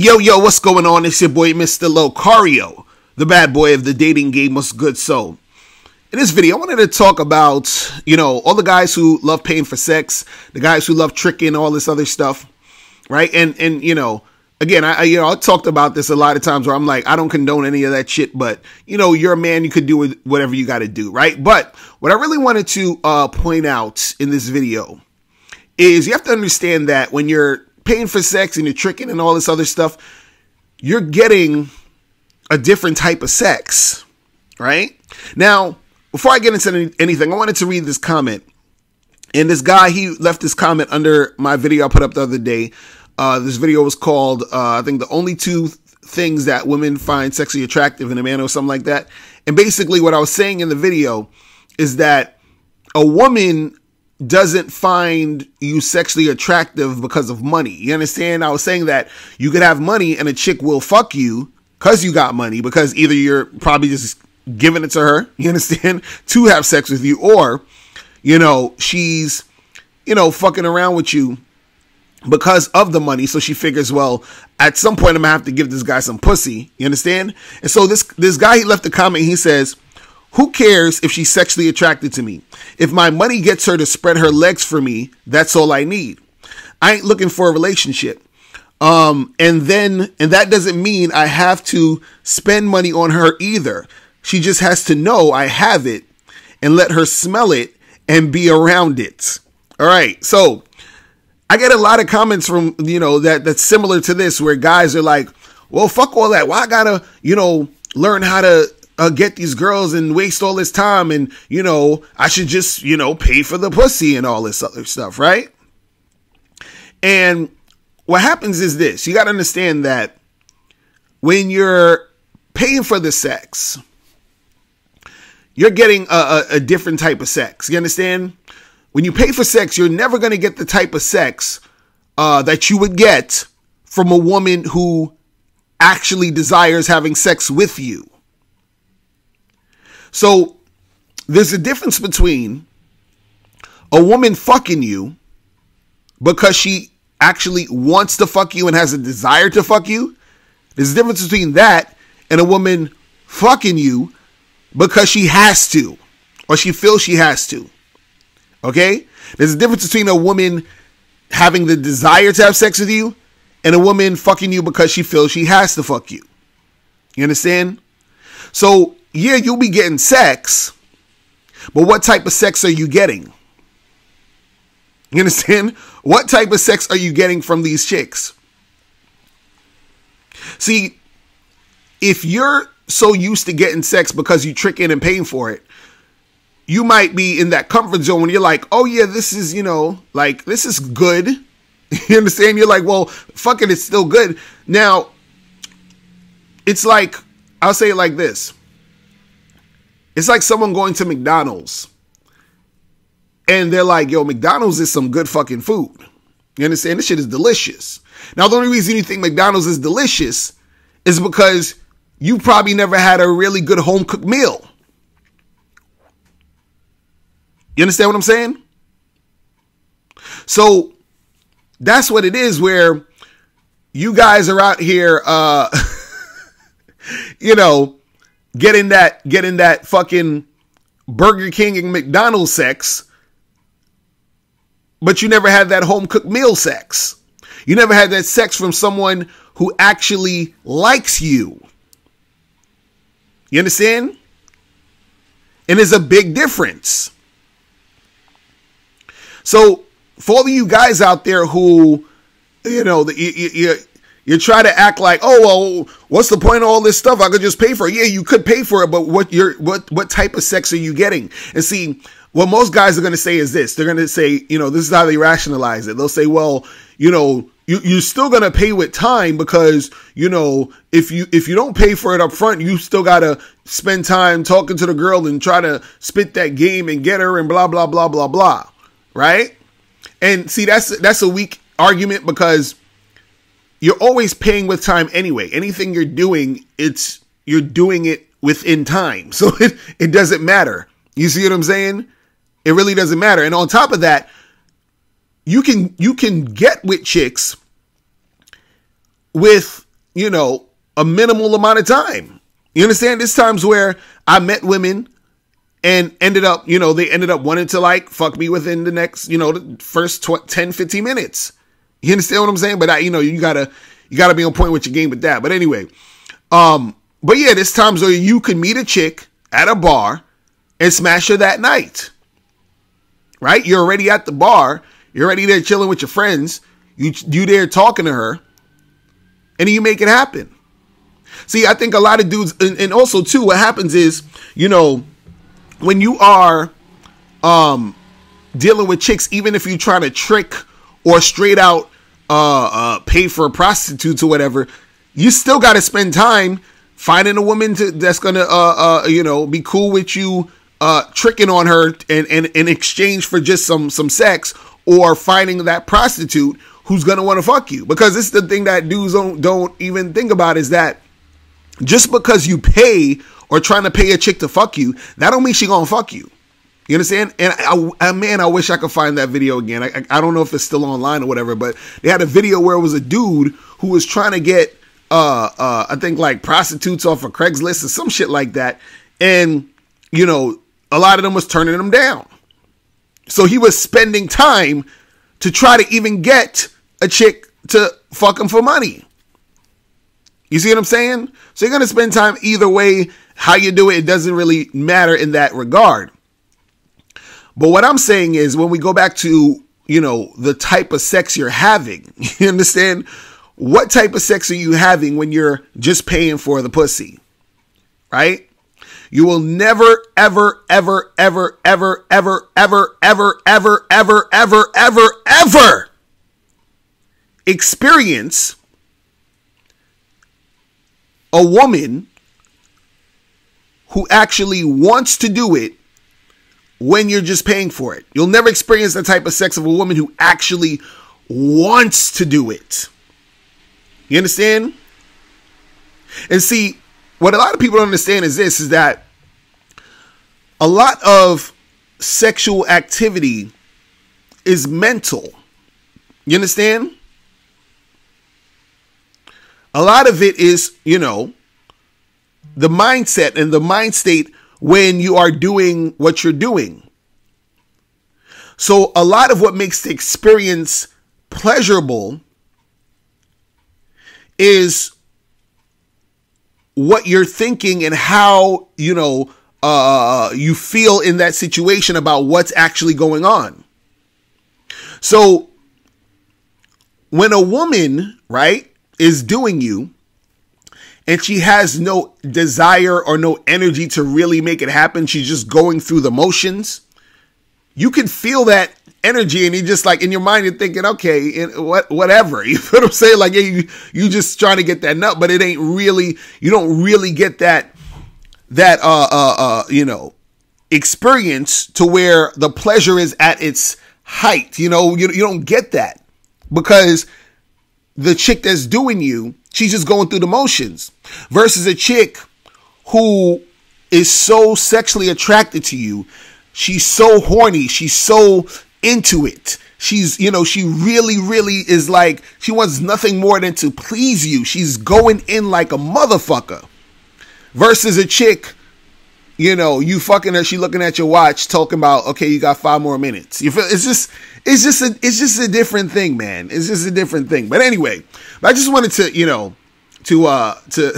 Yo, what's going on? It's your boy, Mr. Locario, the bad boy of the dating game. What's good? So, in this video, I wanted to talk about, all the guys who love paying for sex, the guys who love tricking, all this other stuff, right? And again, I talked about this a lot of times where I'm like, I don't condone any of that shit, but, you're a man, you could do whatever you got to do, right? But what I really wanted to point out in this video is you have to understand that when you're paying for sex and you're tricking and all this other stuff, you're getting a different type of sex, right? Now, before I get into anything, I wanted to read this comment. And this guy, he left this comment under my video I put up the other day. This video was called, I think, the only two things that women find sexually attractive in a man or something like that. And basically what I was saying in the video is that a woman doesn't find you sexually attractive because of money. You understand? I was saying that you could have money and a chick will fuck you because you got money, because either you're probably just giving it to her, you understand, to have sex with you, or, she's, fucking around with you because of the money. So she figures, well, at some point I'm gonna have to give this guy some pussy. You understand? And so this guy, he left a comment. He says, "Who cares if she's sexually attracted to me? If my money gets her to spread her legs for me, that's all I need. I ain't looking for a relationship. And that doesn't mean I have to spend money on her either. She just has to know I have it and let her smell it and be around it." All right. So I get a lot of comments from, that's similar to this, where guys are like, well, fuck all that. Why I gotta, learn how to get these girls and waste all this time, and I should just pay for the pussy and all this other stuff, right? And what happens is this: you got to understand that when you're paying for the sex, you're getting a different type of sex. You understand? When you pay for sex, you're never going to get the type of sex that you would get from a woman who actually desires having sex with you. So there's a difference between a woman fucking you because she actually wants to fuck you and has a desire to fuck you. There's a difference between that and a woman fucking you because she has to, or she feels she has to. Okay? There's a difference between a woman having the desire to have sex with you and a woman fucking you because she feels she has to fuck you. You understand? So yeah, you'll be getting sex, but what type of sex are you getting? You understand? What type of sex are you getting from these chicks? See, if you're so used to getting sex because you tricking and paying for it, you might be in that comfort zone when you're like, oh yeah, this is, this is good. You understand? You're like, well, fuck it, it's still good. Now, it's like, I'll say it like this. It's like someone going to McDonald's and they're like, yo, McDonald's is some good fucking food. You understand? This shit is delicious. Now, the only reason you think McDonald's is delicious is because you probably never had a really good home cooked meal. You understand what I'm saying? So that's what it is, where you guys are out here, getting that fucking Burger King and McDonald's sex, but you never had that home cooked meal sex. You never had that sex from someone who actually likes you. You understand? And there's a big difference. So for all of you guys out there who, you try to act like, oh, well, what's the point of all this stuff? I could just pay for it. Yeah, you could pay for it, but what type of sex are you getting? And see, what most guys are going to say is this. They're going to say, this is how they rationalize it. They'll say, well, you're still going to pay with time because, if you don't pay for it up front, you still got to spend time talking to the girl and try to spit that game and get her and blah, blah, blah, blah, blah. Right? And see, that's a weak argument, because you're always paying with time anyway. Anything you're doing, you're doing it within time. So it doesn't matter. You see what I'm saying? It really doesn't matter. And on top of that, you can get with chicks with you know, a minimal amount of time. You understand? There's times where I met women and ended up, you know, they ended up wanting to like fuck me within the next, you know, the first 10, 15 minutes. You understand what I'm saying? But you know, you gotta be on point with your game with that. But anyway, but yeah, there's times where you can meet a chick at a bar and smash her that night, right? You're already at the bar. You're already there chilling with your friends. You there talking to her, and you make it happen. See, I think a lot of dudes, and also too, what happens is, you know, when you are dealing with chicks, even if you're trying to trick or straight out pay for prostitutes or whatever, you still got to spend time finding a woman that's gonna you know, be cool with you, tricking on her and in exchange for just some sex, or finding that prostitute who's gonna want to fuck you. Because this is the thing that dudes don't even think about, is that just because you pay or trying to pay a chick to fuck you, that don't mean she gonna fuck you. You understand? And man, I wish I could find that video again. I don't know if it's still online or whatever, but they had a video where it was a dude who was trying to get I think like prostitutes off of Craigslist or some shit like that. And, you know, a lot of them was turning them down. So he was spending time to try to even get a chick to fuck him for money. You see what I'm saying? So you're going to spend time either way. How you do it, it doesn't really matter in that regard. But what I'm saying is, when we go back to, you know, the type of sex you're having, you understand? What type of sex are you having when you're just paying for the pussy? Right? You will never, ever, ever, ever, ever, ever, ever, ever, ever, ever, ever, ever, ever experience a woman who actually wants to do it when you're just paying for it. You'll never experience the type of sex of a woman who actually wants to do it. You understand? And see, what a lot of people don't understand is this, is that a lot of sexual activity is mental. You understand? A lot of it is, you know, the mindset and the mind state when you are doing what you're doing. So a lot of what makes the experience pleasurable is what you're thinking and how, you know, you feel in that situation about what's actually going on. So when a woman, right, is doing you, and she has no desire or no energy to really make it happen, she's just going through the motions, you can feel that energy, and you just like, in your mind, you're thinking, okay, whatever. You feel what I'm saying? Like, you just trying to get that nut, but it ain't really, you don't really get that you know, experience to where the pleasure is at its height. You know, you don't get that, because the chick that's doing you, she's just going through the motions, versus a chick who is so sexually attracted to you. She's so horny. She's so into it. She's, you know, she really, really is like, she wants nothing more than to please you. She's going in like a motherfucker. Versus a chick, you know, you fucking her, she looking at your watch, talking about, okay, you got 5 more minutes. You feel, it's just a different thing, man. It's just a different thing. But anyway, I just wanted to, you know, to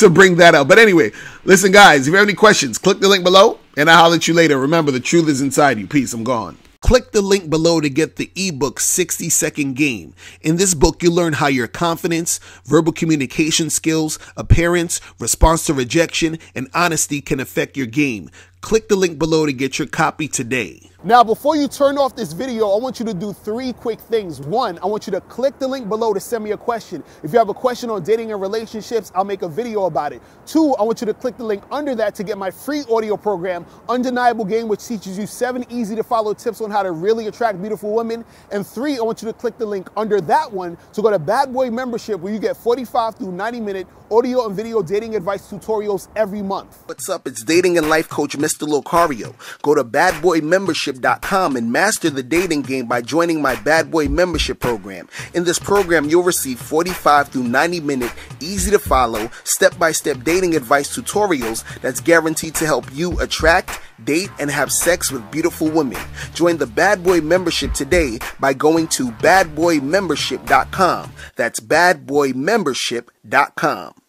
bring that up. But anyway, listen, guys, if you have any questions, click the link below and I'll holler at you later. Remember, the truth is inside you. Peace. I'm gone. Click the link below to get the ebook 60-Second Game. In this book, you'll learn how your confidence, verbal communication skills, appearance, response to rejection, and honesty can affect your game. Click the link below to get your copy today. Now, before you turn off this video, I want you to do 3 quick things. 1, I want you to click the link below to send me a question. If you have a question on dating and relationships, I'll make a video about it. 2, I want you to click the link under that to get my free audio program, Undeniable Game, which teaches you 7 easy to follow tips on how to really attract beautiful women. And 3, I want you to click the link under that one to go to Bad Boy Membership, where you get 45 through 90-minute audio and video dating advice tutorials every month. What's up? It's dating and life coach Mr. Locario. Go to Bad Boy Membership badboymembership.com and master the dating game by joining my Bad Boy Membership program. In this program, you'll receive 45 through 90-minute, easy-to-follow, step-by-step dating advice tutorials that's guaranteed to help you attract, date, and have sex with beautiful women. Join the Bad Boy Membership today by going to badboymembership.com. That's badboymembership.com.